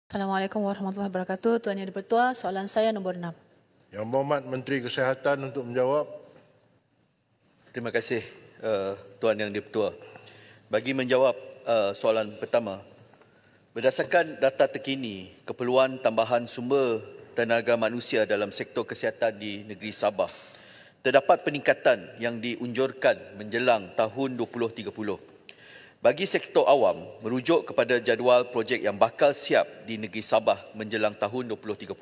Assalamualaikum warahmatullahi wabarakatuh. Tuan Yang di-Pertua, soalan saya nombor 6. Yang Berhormat Menteri Kesihatan untuk menjawab. Terima kasih Tuan Yang di-Pertua. Bagi menjawab soalan pertama, berdasarkan data terkini, keperluan tambahan sumber tenaga manusia dalam sektor kesihatan di negeri Sabah, terdapat peningkatan yang diunjurkan menjelang tahun 2030. Bagi sektor awam, merujuk kepada jadual projek yang bakal siap di negeri Sabah menjelang tahun 2030,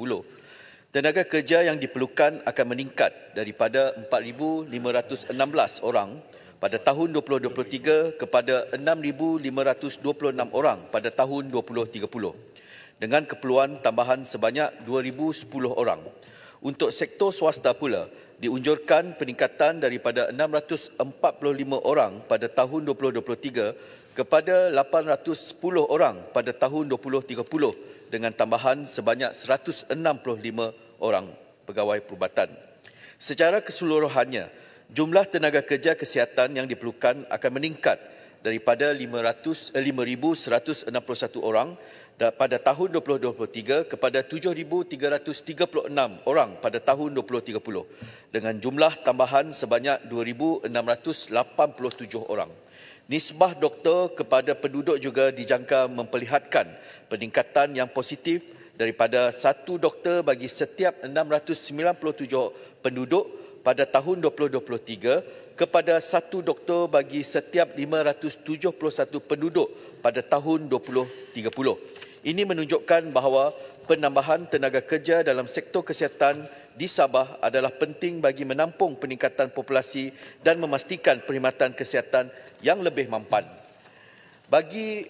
tenaga kerja yang diperlukan akan meningkat daripada 4,516 orang pada tahun 2023 kepada 6,526 orang pada tahun 2030, dengan keperluan tambahan sebanyak 2,010 orang. Untuk sektor swasta pula, diunjurkan peningkatan daripada 645 orang pada tahun 2023 kepada 810 orang pada tahun 2030 dengan tambahan sebanyak 165 orang pegawai perubatan. Secara keseluruhannya, jumlah tenaga kerja kesihatan yang diperlukan akan meningkat daripada 5,161 orang pada tahun 2023 kepada 7,336 orang pada tahun 2030 dengan jumlah tambahan sebanyak 2,687 orang. Nisbah doktor kepada penduduk juga dijangka memperlihatkan peningkatan yang positif daripada 1 doktor bagi setiap 697 penduduk pada tahun 2023 kepada 1 doktor bagi setiap 571 penduduk pada tahun 2030. Ini menunjukkan bahawa penambahan tenaga kerja dalam sektor kesihatan di Sabah adalah penting bagi menampung peningkatan populasi dan memastikan perkhidmatan kesihatan yang lebih mampan. Bagi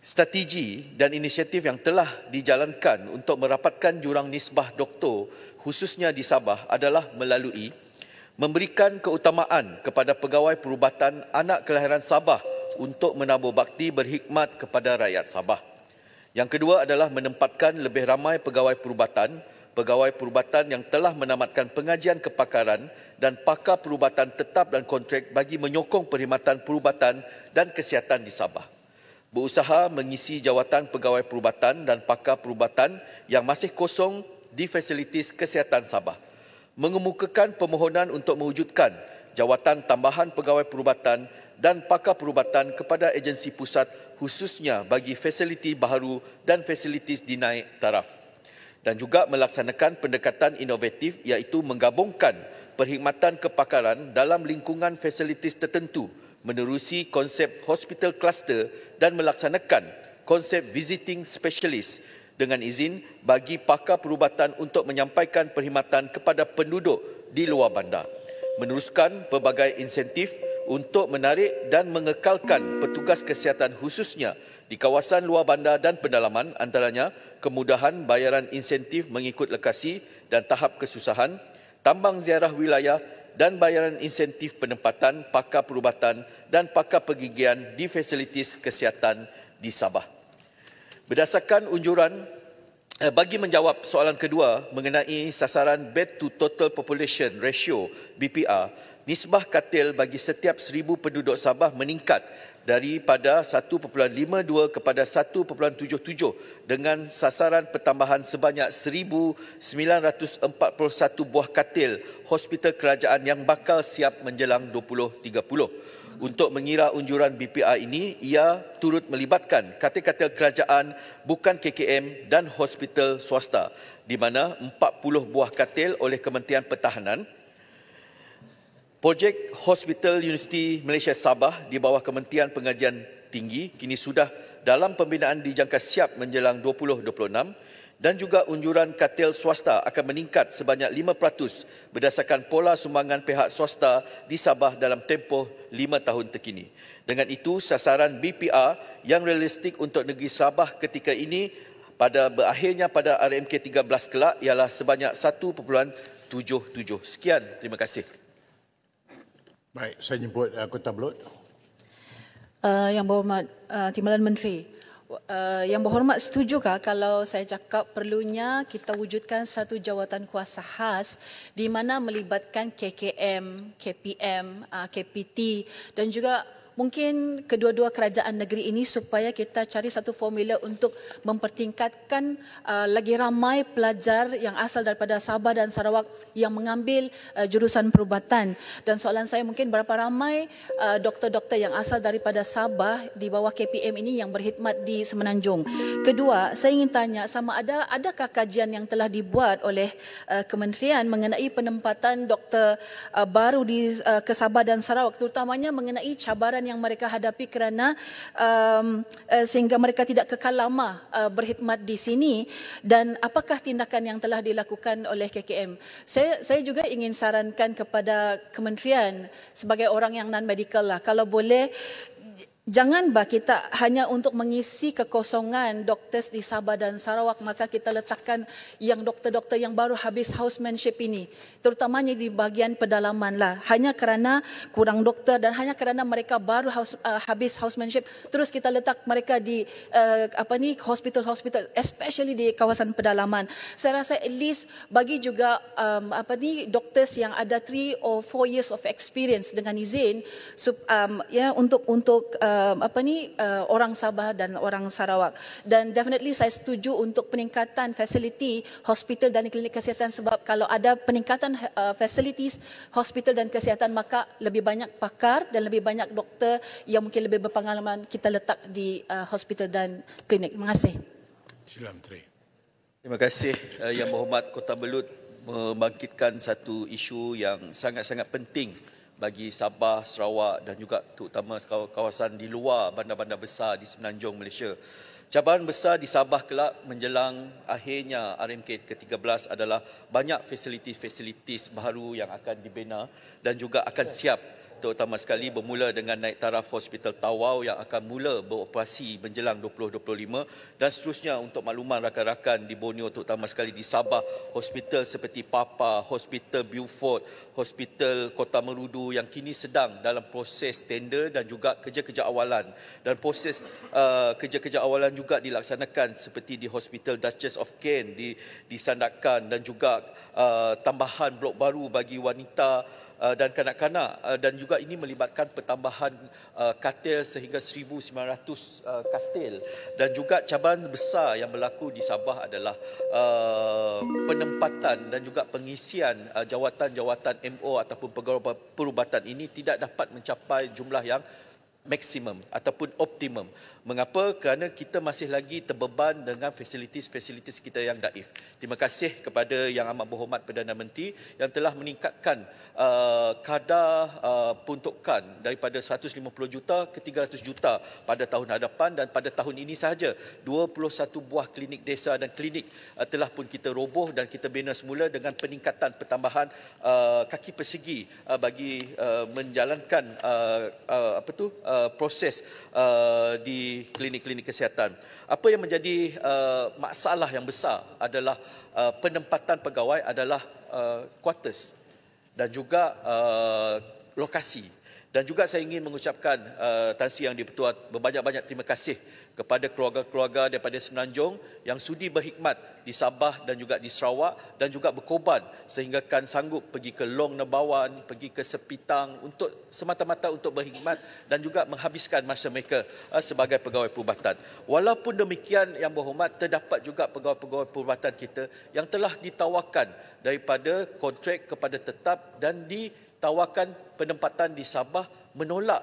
strategi dan inisiatif yang telah dijalankan untuk merapatkan jurang nisbah doktor khususnya di Sabah adalah melalui memberikan keutamaan kepada pegawai perubatan anak kelahiran Sabah untuk menabur bakti berkhidmat kepada rakyat Sabah. Yang kedua adalah menempatkan lebih ramai pegawai perubatan yang telah menamatkan pengajian kepakaran dan pakar perubatan tetap dan kontrak bagi menyokong perkhidmatan perubatan dan kesihatan di Sabah. Berusaha mengisi jawatan pegawai perubatan dan pakar perubatan yang masih kosong di fasilitis kesihatan Sabah. Mengemukakan permohonan untuk mewujudkan jawatan tambahan pegawai perubatan dan pakar perubatan kepada agensi pusat khususnya bagi fasiliti baharu dan fasilitis dinaik taraf. Dan juga melaksanakan pendekatan inovatif iaitu menggabungkan perkhidmatan kepakaran dalam lingkungan fasilitis tertentu menerusi konsep hospital cluster dan melaksanakan konsep visiting specialist dengan izin bagi pakar perubatan untuk menyampaikan perkhidmatan kepada penduduk di luar bandar. Meneruskan pelbagai insentif untuk menarik dan mengekalkan petugas kesihatan khususnya di kawasan luar bandar dan pendalaman, antaranya kemudahan bayaran insentif mengikut lokasi dan tahap kesusahan, tambang ziarah wilayah dan bayaran insentif penempatan pakar perubatan dan pakar pergigian di fasilitis kesihatan di Sabah. Berdasarkan unjuran, bagi menjawab soalan kedua mengenai sasaran bed to total population ratio BPR, nisbah katil bagi setiap 1,000 penduduk Sabah meningkat daripada 1.52 kepada 1.77 dengan sasaran pertambahan sebanyak 1,941 buah katil hospital kerajaan yang bakal siap menjelang 2030. Untuk mengira unjuran BPR ini, ia turut melibatkan katil-katil kerajaan bukan KKM dan hospital swasta, di mana 40 buah katil oleh Kementerian Pertahanan. Projek Hospital Universiti Malaysia Sabah di bawah Kementerian Pengajian Tinggi kini sudah dalam pembinaan dijangka siap menjelang 2026 dan juga unjuran katil swasta akan meningkat sebanyak 5% berdasarkan pola sumbangan pihak swasta di Sabah dalam tempoh 5 tahun terkini. Dengan itu, sasaran BPR yang realistik untuk negeri Sabah ketika ini pada berakhirnya pada RMK 13 kelak ialah sebanyak 1.77. Sekian, terima kasih. Baik, saya jemput Kota Belud. Yang Berhormat Timbalan Menteri, Yang Berhormat setujukah kalau saya cakap perlunya kita wujudkan satu jawatan kuasa khas di mana melibatkan KKM, KPM, KPT dan juga mungkin kedua-dua kerajaan negeri ini supaya kita cari satu formula untuk mempertingkatkan lagi ramai pelajar yang asal daripada Sabah dan Sarawak yang mengambil jurusan perubatan. Dan soalan saya mungkin berapa ramai doktor-doktor yang asal daripada Sabah di bawah KPM ini yang berkhidmat di Semenanjung. Kedua, saya ingin tanya adakah kajian yang telah dibuat oleh kementerian mengenai penempatan doktor baru di ke Sabah dan Sarawak, terutamanya mengenai cabaran yang mereka hadapi kerana sehingga mereka tidak kekal lama berkhidmat di sini, dan apakah tindakan yang telah dilakukan oleh KKM. Saya juga ingin sarankan kepada kementerian sebagai orang yang non-medical lah, kalau boleh jangan kita hanya untuk mengisi kekosongan doktor di Sabah dan Sarawak, maka kita letakkan yang doktor-doktor yang baru habis housemanship ini, terutamanya di bahagian pedalaman lah. Hanya kerana kurang doktor dan hanya kerana mereka baru habis housemanship, terus kita letak mereka di hospital-hospital, especially di kawasan pedalaman. Saya rasa at least bagi juga doktor yang ada 3 or 4 years of experience dengan izin untuk orang Sabah dan orang Sarawak. Dan definitely saya setuju untuk peningkatan fasiliti hospital dan klinik kesihatan, sebab kalau ada peningkatan facilities hospital dan kesihatan, maka lebih banyak pakar dan lebih banyak doktor yang mungkin lebih berpengalaman kita letak di hospital dan klinik. Terima kasih. Sila Menteri. Terima kasih Yang Berhormat Kota Belud membangkitkan satu isu yang sangat-sangat penting bagi Sabah, Sarawak dan juga terutama kawasan di luar bandar-bandar besar di Semenanjung Malaysia. Cabaran besar di Sabah kelak menjelang akhirnya RMK ke-13 adalah banyak fasilitis-fasilitis baru yang akan dibina dan juga akan siap, terutama sekali bermula dengan naik taraf Hospital Tawau yang akan mula beroperasi menjelang 2025, dan seterusnya untuk makluman rakan-rakan di Borneo, terutama sekali di Sabah, hospital seperti Papa, Hospital Beaufort, Hospital Kota Merudu yang kini sedang dalam proses tender dan juga kerja-kerja awalan, dan proses kerja-kerja awalan juga dilaksanakan seperti di Hospital Duchess of Kent di Sandakan, dan juga tambahan blok baru bagi wanita dan kanak-kanak, dan juga ini melibatkan pertambahan katil sehingga 1,900 katil. Dan juga cabaran besar yang berlaku di Sabah adalah penempatan dan juga pengisian jawatan-jawatan MO ataupun pegawai perubatan ini tidak dapat mencapai jumlah yang maksimum ataupun optimum. Mengapa? Kerana kita masih lagi terbeban dengan fasilitis-fasilitis kita yang daif. Terima kasih kepada Yang Amat Berhormat Perdana Menteri yang telah meningkatkan kadar peruntukan daripada 150 juta ke 300 juta pada tahun hadapan, dan pada tahun ini sahaja 21 buah klinik desa dan klinik telah pun kita roboh dan kita bina semula dengan peningkatan pertambahan kaki persegi bagi menjalankan proses di klinik-klinik kesihatan. Apa yang menjadi masalah yang besar adalah penempatan pegawai adalah quarters dan juga lokasi. Dan juga saya ingin mengucapkan Tan Sri Yang di-Pertua berbanyak-banyak terima kasih kepada keluarga-keluarga daripada Semenanjung yang sudi berkhidmat di Sabah dan juga di Sarawak dan juga berkorban sehingga kan sanggup pergi ke Long Nebawan, pergi ke Sepitang untuk semata-mata untuk berkhidmat dan juga menghabiskan masa mereka sebagai pegawai perubatan. Walaupun demikian, Yang Berhormat, terdapat juga pegawai-pegawai perubatan kita yang telah ditawarkan daripada kontrak kepada tetap dan ditawarkan penempatan di Sabah menolak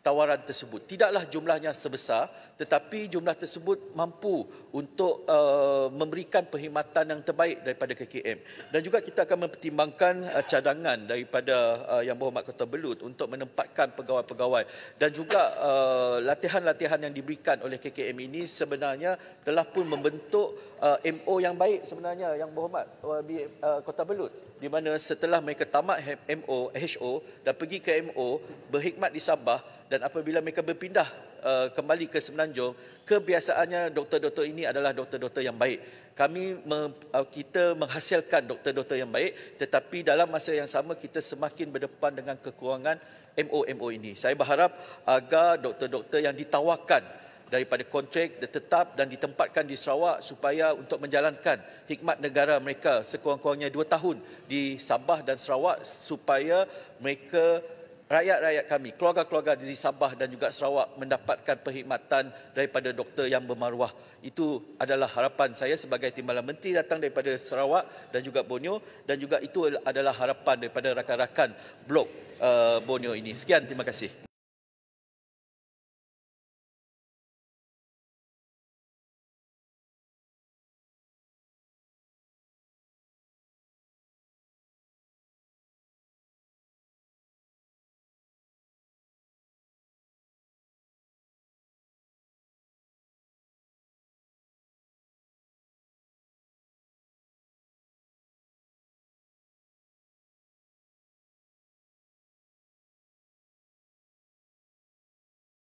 tawaran tersebut. Tidaklah jumlahnya sebesar, tetapi jumlah tersebut mampu untuk memberikan perkhidmatan yang terbaik daripada KKM. Dan juga kita akan mempertimbangkan cadangan daripada Yang Berhormat Kota Belud untuk menempatkan pegawai-pegawai, dan juga latihan-latihan yang diberikan oleh KKM ini sebenarnya telah pun membentuk MO yang baik sebenarnya, Yang Berhormat Kota Belud, di mana setelah mereka tamat MO, HO dan pergi ke MO, berkhidmat di Sabah, dan apabila mereka berpindah kembali ke Semenanjung, kebiasaannya doktor-doktor ini adalah doktor-doktor yang baik. Kita menghasilkan doktor-doktor yang baik, tetapi dalam masa yang sama kita semakin berdepan dengan kekurangan MO ini. Saya berharap agar doktor-doktor yang ditawarkan daripada kontrak tetap dan ditempatkan di Sarawak supaya untuk menjalankan khidmat negara mereka sekurang-kurangnya 2 tahun di Sabah dan Sarawak, supaya mereka rakyat-rakyat kami, keluarga-keluarga di Sabah dan juga Sarawak mendapatkan perkhidmatan daripada doktor yang bermaruah. Itu adalah harapan saya sebagai Timbalan Menteri datang daripada Sarawak dan juga Borneo, dan juga itu adalah harapan daripada rakan-rakan blok Borneo ini. Sekian, terima kasih.